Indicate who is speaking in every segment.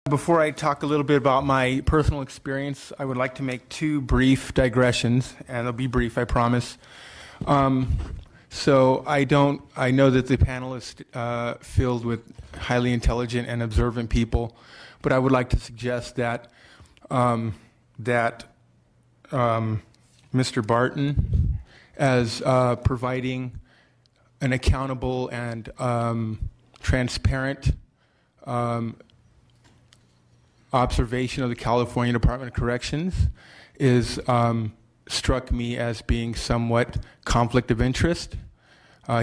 Speaker 1: Before I talk a little bit about my personal experience, I would like to make two brief digressions, and they'll be brief, I promise. So I know that the panel is filled with highly intelligent and observant people, but I would like to suggest that Mr. Barton, as providing an accountable and transparent observation of the California Department of Corrections is struck me as being somewhat conflict of interest.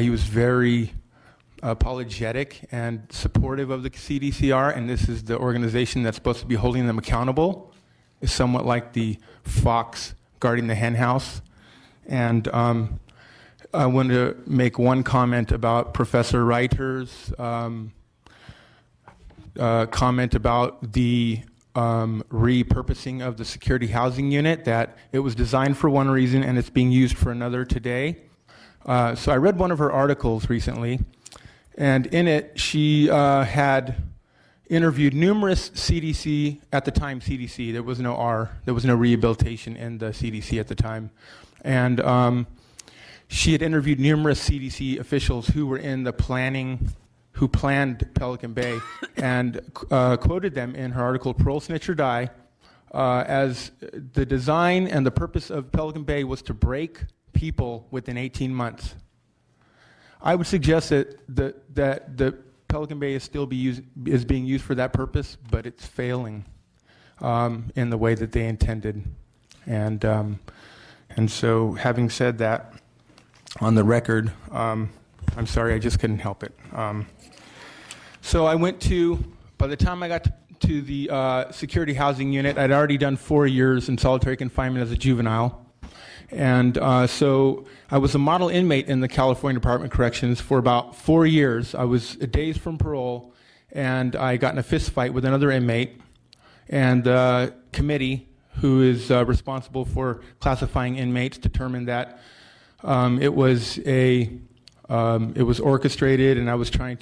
Speaker 1: He was very apologetic and supportive of the CDCR, and this is the organization that's supposed to be holding them accountable. It's somewhat like the fox guarding the hen house. And I want to make one comment about Professor Reiter's comment about the repurposing of the security housing unit, that it was designed for one reason and it's being used for another today. So I read one of her articles recently, and in it she had interviewed numerous CDC, at the time CDC, there was no rehabilitation in the CDC at the time. And she had interviewed numerous CDC officials who were in the who planned Pelican Bay, and quoted them in her article, Parole Snitch or Die, as the design and the purpose of Pelican Bay was to break people within 18 months. I would suggest that the Pelican Bay is being used for that purpose, but it's failing in the way that they intended. And so, having said that, on the record, I'm sorry, I just couldn't help it. So I went by the time I got to the security housing unit, I'd already done 4 years in solitary confinement as a juvenile. And so I was a model inmate in the California Department of Corrections for about 4 years. I was days from parole, and I got in a fist fight with another inmate. And the committee, who is responsible for classifying inmates, determined that it was orchestrated, and I was trying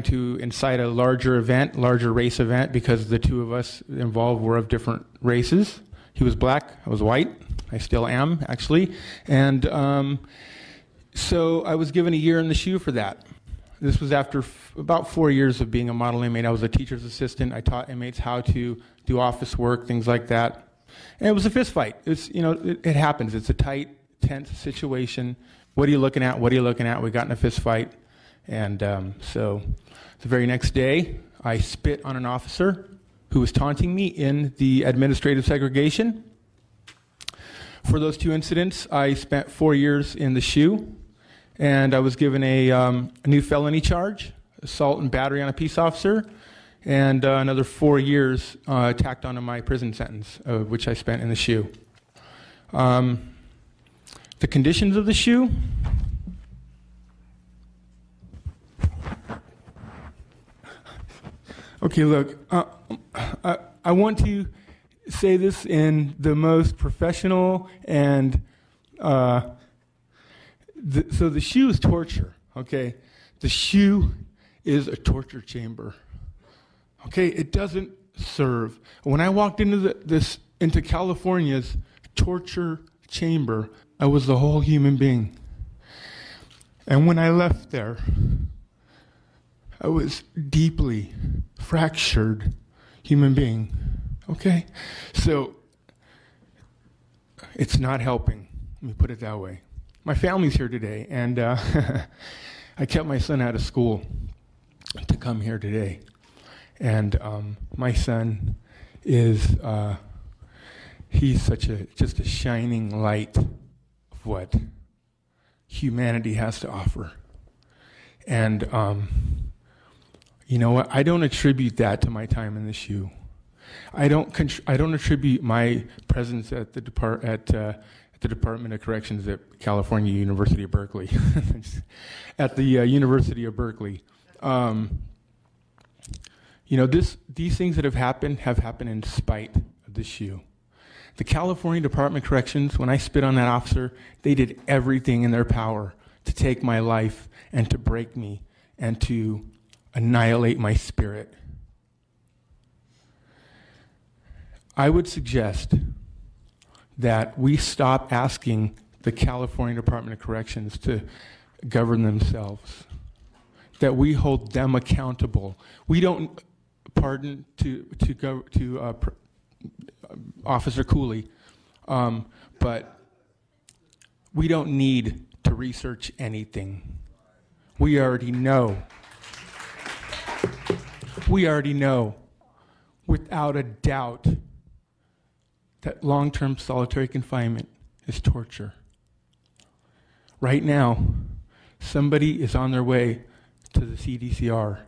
Speaker 1: to incite a larger race event, because the two of us involved were of different races. He was black, I was white. I still am, actually. And so I was given a year in the SHU for that. This was after about 4 years of being a model inmate. I was a teacher's assistant. I taught inmates how to do office work, things like that. And it was a fist fight. It happens. It's a tight, tense situation. What are you looking at? What are you looking at? We got in a fist fight. And so the very next day, I spit on an officer who was taunting me in the administrative segregation. For those two incidents, I spent 4 years in the SHU, and I was given a new felony charge, assault and battery on a peace officer, and another 4 years tacked onto my prison sentence, which I spent in the SHU. The conditions of the SHU. Okay, look, I want to say this in the most professional and, so the SHU is torture, okay? The SHU is a torture chamber, okay? It doesn't serve. When I walked into California's torture chamber, I was the whole human being. And when I left there, I was deeply fractured human being, okay? So it's not helping, let me put it that way. My family's here today, and I kept my son out of school to come here today. And my son is, he's just a shining light of what humanity has to offer. And you know what? I don't attribute that to my time in the SHU. I don't attribute my presence at the Department of Corrections at California University of Berkeley, at the University of Berkeley. These things that have happened in spite of the SHU. The California Department of Corrections, when I spit on that officer, they did everything in their power to take my life and to break me and to annihilate my spirit. I would suggest that we stop asking the California Department of Corrections to govern themselves, that we hold them accountable. We don't pardon to Officer Cooley, but we don't need to research anything. We already know. We already know, without a doubt, that long-term solitary confinement is torture. Right now, somebody is on their way to the CDCR,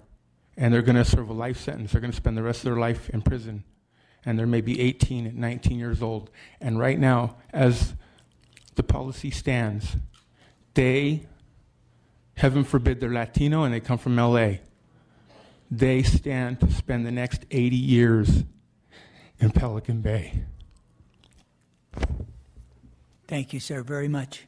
Speaker 1: and they're going to serve a life sentence. They're going to spend the rest of their life in prison, and they're maybe 18 and 19 years old. And right now, as the policy stands, they, heaven forbid they're Latino and they come from LA, they stand to spend the next 80 years in Pelican Bay.
Speaker 2: Thank you, sir, very much.